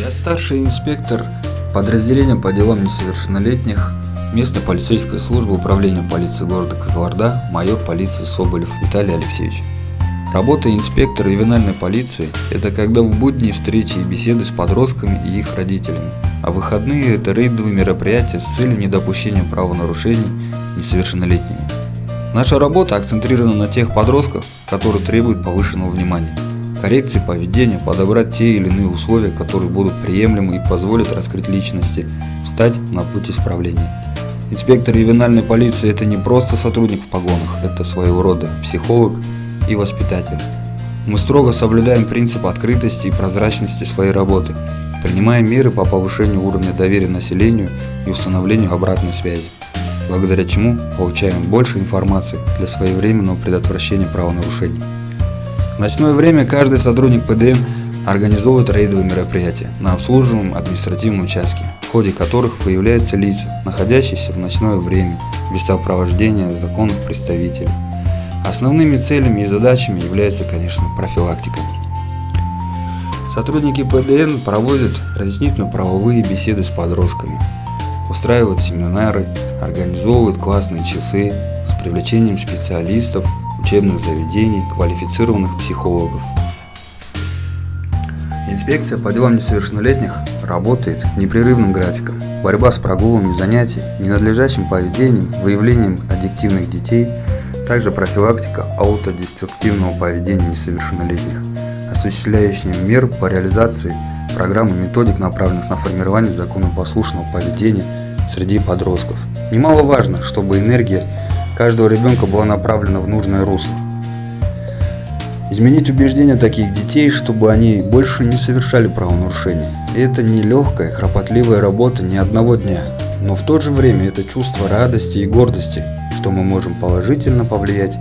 Я старший инспектор подразделения по делам несовершеннолетних местной полицейской службы управления полиции города Кызылорда, майор полиции Соболев Виталий Алексеевич. Работа инспектора ювенальной полиции – это когда в будни встречи и беседы с подростками и их родителями, а выходные – это рейдовые мероприятия с целью недопущения правонарушений несовершеннолетними. Наша работа акцентрирована на тех подростках, которые требуют повышенного внимания, коррекции поведения, подобрать те или иные условия, которые будут приемлемы и позволят раскрыть личности, встать на путь исправления. Инспектор ювенальной полиции – это не просто сотрудник в погонах, это своего рода психолог и воспитатель. Мы строго соблюдаем принцип открытости и прозрачности своей работы, принимаем меры по повышению уровня доверия населению и установлению обратной связи, благодаря чему получаем больше информации для своевременного предотвращения правонарушений. В ночное время каждый сотрудник ПДН организовывает рейдовые мероприятия на обслуживаемом административном участке, в ходе которых выявляются лица, находящиеся в ночное время без сопровождения законных представителей. Основными целями и задачами является, конечно, профилактика. Сотрудники ПДН проводят разъяснительно-правовые беседы с подростками, устраивают семинары, организовывают классные часы с привлечением специалистов, учебных заведений, квалифицированных психологов. Инспекция по делам несовершеннолетних работает непрерывным графиком. Борьба с прогулами занятий, ненадлежащим поведением, выявлением аддиктивных детей, также профилактика аутодеструктивного поведения несовершеннолетних, осуществляющая мер по реализации программ и методик, направленных на формирование законопослушного поведения среди подростков. Немаловажно, чтобы энергия каждого ребенка была направлена в нужное русло. Изменить убеждения таких детей, чтобы они больше не совершали правонарушения. И это не легкая, кропотливая работа ни одного дня, но в то же время это чувство радости и гордости, что мы можем положительно повлиять